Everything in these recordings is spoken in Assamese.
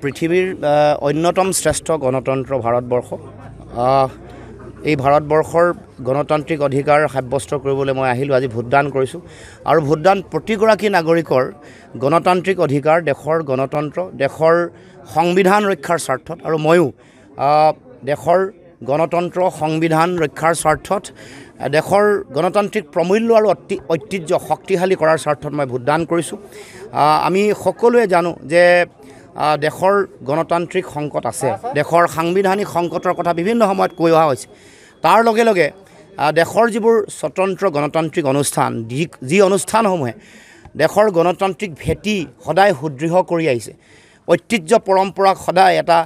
পৃথিৱীৰ অন্যতম শ্ৰেষ্ঠ গণতন্ত্ৰ ভাৰতবৰ্ষ। এই ভাৰতবৰ্ষৰ গণতান্ত্ৰিক অধিকাৰ সাব্যস্ত কৰিবলৈ মই আহিলোঁ, আজি ভোটদান কৰিছোঁ। আৰু ভোটদান প্ৰতিগৰাকী নাগৰিকৰ গণতান্ত্ৰিক অধিকাৰ, দেশৰ গণতন্ত্ৰ, দেশৰ সংবিধান ৰক্ষাৰ স্বাৰ্থত, আৰু ময়ো দেশৰ গণতন্ত্ৰ সংবিধান ৰক্ষাৰ স্বাৰ্থত, দেশৰ গণতান্ত্ৰিক প্ৰমূল্য আৰু ঐতিহ্য শক্তিশালী কৰাৰ স্বাৰ্থত মই ভোটদান কৰিছোঁ। আমি সকলোৱে জানো যে দেশৰ গণতান্ত্ৰিক সংকট আছে, দেশৰ সাংবিধানিক সংকটৰ কথা বিভিন্ন সময়ত কৈ অহা হৈছে। তাৰ লগে লগে দেশৰ যিবোৰ স্বতন্ত্ৰ গণতান্ত্ৰিক অনুষ্ঠান, যি অনুষ্ঠানসমূহে দেশৰ গণতান্ত্ৰিক ভেটি সদায় সুদৃঢ় কৰি আহিছে, ঐতিহ্য পৰম্পৰাক সদায় এটা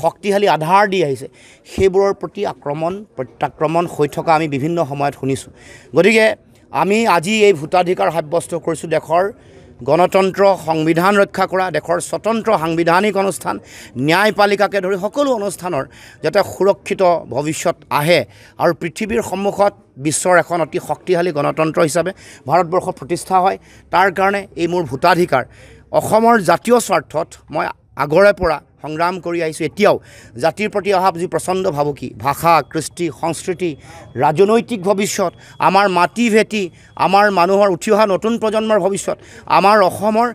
শক্তিশালী আধাৰ দি আহিছে, সেইবোৰৰ প্ৰতি আক্ৰমণ প্ৰত্যাক্ৰমণ হৈ থকা আমি বিভিন্ন সময়ত শুনিছোঁ। গতিকে আমি আজি এই ভোটাধিকাৰ সাব্যস্ত কৰিছোঁ দেশৰ গণতন্ত্ৰ সংবিধান ৰক্ষা কৰা, দেশৰ স্বতন্ত্ৰ সাংবিধানিক অনুষ্ঠান, ন্যায়পালিকাকে ধৰি সকলো অনুষ্ঠানৰ যাতে সুৰক্ষিত ভৱিষ্যত আহে আৰু পৃথিৱীৰ সন্মুখত বিশ্বৰ এখন অতি শক্তিশালী গণতন্ত্ৰ হিচাপে ভাৰতবৰ্ষ প্ৰতিষ্ঠা হয়, তাৰ কাৰণে এই মোৰ ভোটাধিকাৰ। অসমৰ জাতীয় স্বাৰ্থত মই আগৰে পৰা সংগ্ৰাম কৰি আহিছোঁ। এতিয়াও জাতিৰ প্ৰতি অহা যি প্ৰচণ্ড ভাবুকি, ভাষা, কৃষ্টি, সংস্কৃতি, ৰাজনৈতিক ভৱিষ্যত, আমাৰ মাটি ভেটি, আমাৰ মানুহৰ উঠি অহা নতুন প্ৰজন্মৰ ভৱিষ্যত, আমাৰ অসমৰ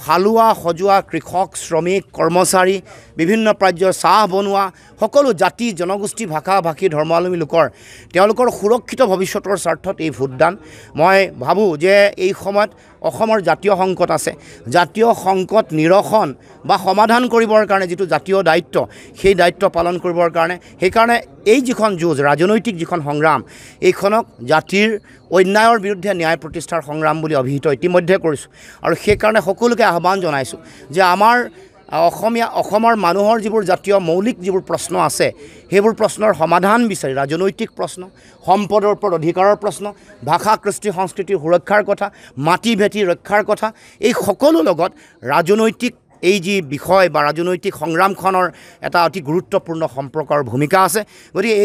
হালোৱা সজোৱা কৃষক, শ্ৰমিক, কৰ্মচাৰী, বিভিন্ন পৰ্যায়ৰ চাহ বনোৱা সকলো জাতি, জনগোষ্ঠী, ভাষা ভাষী, ধৰ্মাৱলম্বী লোকৰ তেওঁলোকৰ সুৰক্ষিত ভৱিষ্যতৰ স্বাৰ্থত এই ভোটদান। মই ভাবোঁ যে এই সময়ত অসমৰ জাতীয় সংকট আছে, জাতীয় সংকট নিৰসন বা সমাধান কৰিবৰ কাৰণে যিটো জাতীয় দায়িত্ব, সেই দায়িত্ব পালন কৰিবৰ কাৰণে সেইকাৰণে এই যিখন যুঁজ, ৰাজনৈতিক যিখন সংগ্ৰাম, এইখনক জাতিৰ অন্যায়ৰ বিৰুদ্ধে ন্যায় প্ৰতিষ্ঠাৰ সংগ্ৰাম বুলি অভিহিত ইতিমধ্যে কৰিছোঁ। আৰু সেইকাৰণে সকলোকে আহ্বান জনাইছোঁ যে আমাৰ অসমৰ মানুহৰ যিবোৰ জাতীয় মৌলিক যিবোৰ প্ৰশ্ন আছে, সেইবোৰ প্ৰশ্নৰ সমাধান বিচাৰি, ৰাজনৈতিক প্ৰশ্ন, সম্পদৰ ওপৰত অধিকাৰৰ প্ৰশ্ন, ভাষা, কৃষ্টি, সংস্কৃতিৰ সুৰক্ষাৰ কথা, মাটি ভেটি ৰক্ষাৰ কথা, এই সকলো লগত ৰাজনৈতিক এই যি বিষয় বা ৰাজনৈতিক সংগ্ৰামখনৰ এটা অতি গুৰুত্বপূৰ্ণ সম্পৰ্কৰ ভূমিকা আছে। গতিকে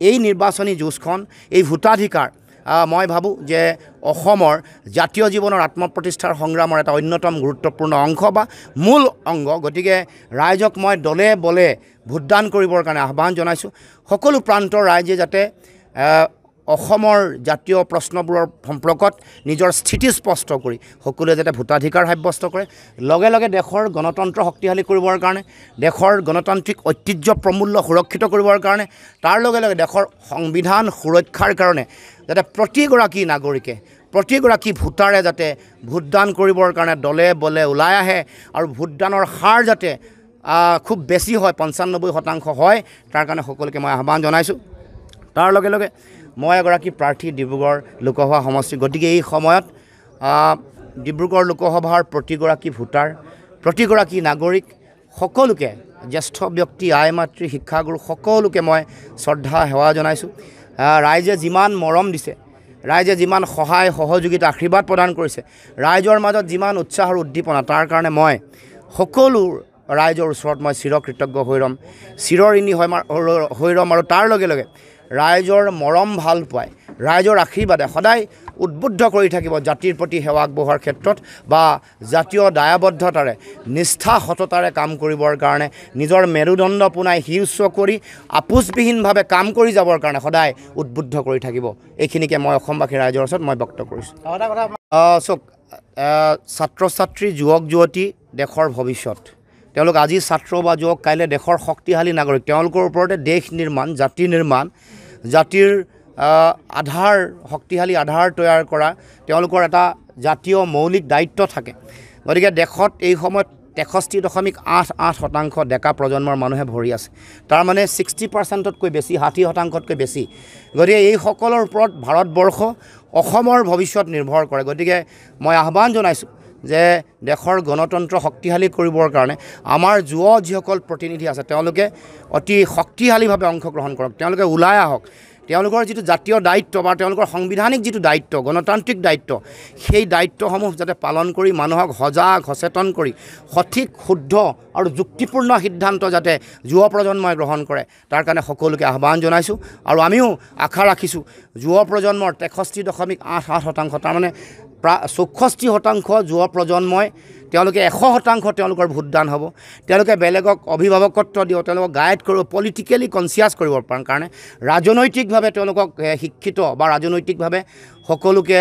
এই নিৰ্বাচনী যুঁজখন, এই ভোটাধিকাৰ, মই ভাবোঁ যে অসমৰ জাতীয় জীৱনৰ আত্মপ্ৰতিষ্ঠাৰ সংগ্ৰামৰ এটা অন্যতম গুৰুত্বপূৰ্ণ অংশ বা মূল অংগ। গতিকে ৰাইজক মই দলে বলে ভোটদান কৰিবৰ কাৰণে আহ্বান জনাইছোঁ। সকলো প্ৰান্তৰ ৰাইজে যাতে অসমৰ জাতীয় প্ৰশ্নবোৰৰ সম্পৰ্কত নিজৰ স্থিতি স্পষ্ট কৰি সকলোৱে যাতে ভোটাধিকাৰ সাব্যস্ত কৰে, লগে লগে দেশৰ গণতন্ত্ৰ শক্তিশালী কৰিবৰ কাৰণে, দেশৰ গণতান্ত্ৰিক ঐতিহ্য প্ৰমূল্য সুৰক্ষিত কৰিবৰ কাৰণে, তাৰ লগে লগে দেশৰ সংবিধান সুৰক্ষাৰ কাৰণে যাতে প্ৰতিগৰাকী নাগৰিকে, প্ৰতিগৰাকী ভোটাৰে যাতে ভোটদান কৰিবৰ কাৰণে দলে বলে ওলাই আহে আৰু ভোটদানৰ হাৰ যাতে খুব বেছি হয়, 95% হয়, তাৰ কাৰণে সকলোকে মই আহ্বান জনাইছোঁ। তাৰ লগে লগে মই এগৰাকী প্ৰাৰ্থী ডিব্ৰুগড় লোকসভা সমষ্টি। গতিকে এই সময়ত ডিব্ৰুগড় লোকসভাৰ প্ৰতিগৰাকী ভোটাৰ, প্ৰতিগৰাকী নাগৰিক, সকলোকে, জ্যেষ্ঠ ব্যক্তি, আই মাতৃ, শিক্ষাগুৰু সকলোকে মই শ্ৰদ্ধা সেৱা জনাইছোঁ। ৰাইজে যিমান মৰম দিছে, ৰাইজে যিমান সহায় সহযোগিতা আশীৰ্বাদ প্ৰদান কৰিছে, ৰাইজৰ মাজত যিমান উৎসাহ আৰু উদ্দীপনা, তাৰ কাৰণে মই সকলো ৰাইজৰ ওচৰত মই চিৰকৃতজ্ঞ হৈ ৰ'ম, চিৰঋণী হৈ ৰ'ম। আৰু তাৰ লগে লগে ৰাইজৰ মৰম ভাল পায়, ৰাইজৰ আশীৰ্বাদে সদায় উদ্বুদ্ধ কৰি থাকিব জাতিৰ প্ৰতি সেৱা আগবঢ়োৱাৰ ক্ষেত্ৰত বা জাতীয় দায়বদ্ধতাৰে, নিষ্ঠা সততাৰে কাম কৰিবৰ কাৰণে, নিজৰ মেৰুদণ্ড পোনাই শিউচ্চ কৰি আপোচবিহীনভাৱে কাম কৰি যাবৰ কাৰণে সদায় উদ্বুদ্ধ কৰি থাকিব। এইখিনিকে মই অসমবাসী ৰাইজৰ ওচৰত মই ব্যক্ত কৰিছোঁ। চাওক, ছাত্ৰ ছাত্ৰী, যুৱক যুৱতী দেশৰ ভৱিষ্যত। তেওঁলোক আজি ছাত্ৰ বা যুৱক, কাইলৈ দেশৰ শক্তিশালী নাগৰিক। তেওঁলোকৰ ওপৰতে দেশ নিৰ্মাণ, জাতি নিৰ্মাণ, জাতিৰ আধাৰ, শক্তিশালী আধাৰ তৈয়াৰ কৰা তেওঁলোকৰ এটা জাতীয় মৌলিক দায়িত্ব থাকে। গতিকে দেশত এই সময়ত 63.88% ডেকা প্ৰজন্মৰ মানুহে ভৰি আছে। তাৰমানে 60%তকৈ বেছি, 60%তকৈ বেছি। গতিকে এইসকলৰ ওপৰত ভাৰতবৰ্ষ, অসমৰ ভৱিষ্যত নিৰ্ভৰ কৰে। গতিকে মই আহ্বান জনাইছোঁ যে দেশৰ গণতন্ত্ৰ শক্তিশালী কৰিবৰ কাৰণে আমাৰ যিসকল প্ৰতিনিধি আছে তেওঁলোকে অতি শক্তিশালীভাৱে অংশগ্ৰহণ কৰক, তেওঁলোকে ওলাই আহক, তেওঁলোকৰ যিটো জাতীয় দায়িত্ব বা তেওঁলোকৰ সাংবিধানিক যিটো দায়িত্ব গণতান্ত্ৰিক দায়িত্ব সেই দায়িত্বসমূহ যাতে পালন কৰি মানুহক সজাগ সচেতন কৰি সঠিক শুদ্ধ আৰু যুক্তিপূৰ্ণ সিদ্ধান্ত যাতে যুৱ প্ৰজন্মই গ্ৰহণ কৰে তাৰ কাৰণে সকলোকে আহ্বান জনাইছোঁ আৰু আমিও আশা ৰাখিছোঁ যুৱ প্ৰজন্মৰ 63.88% তাৰমানে প্ৰায় 64% যুৱ প্ৰজন্মই তেওঁলোকে 100% তেওঁলোকৰ ভোটদান হ'ব তেওঁলোকে বেলেগক অভিভাৱকত্ব দিব তেওঁলোকক গাইড কৰিব পলিটিকেলি কনচিয়াছ কৰিবৰ কাৰণে ৰাজনৈতিকভাৱে তেওঁলোকক শিক্ষিত বা ৰাজনৈতিকভাৱে সকলোকে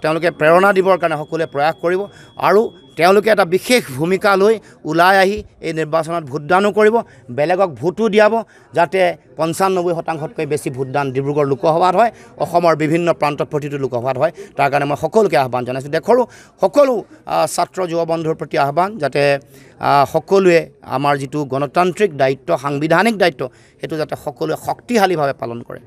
তেওঁলোকে প্ৰেৰণা দিবৰ কাৰণে সকলোৱে প্ৰয়াস কৰিব আৰু তেওঁলোকে এটা বিশেষ ভূমিকা লৈ ওলাই আহি এই নিৰ্বাচনত ভোটদানো কৰিব বেলেগক ভোটো দিয়াব যাতে 95%তকৈ বেছি ভোটদান ডিব্ৰুগড় লোকসভাত হয় অসমৰ বিভিন্ন প্ৰান্তত প্ৰতিটো লোকসভাত হয় তাৰ কাৰণে মই সকলোকে আহ্বান জনাইছোঁ দেশৰো সকলো ছাত্ৰ যুৱ বন্ধুৰ প্ৰতি আহ্বান যাতে সকলোৱে আমাৰ যিটো গণতান্ত্ৰিক দায়িত্ব সাংবিধানিক দায়িত্ব সেইটো যাতে সকলোৱে শক্তিশালীভাৱে পালন কৰে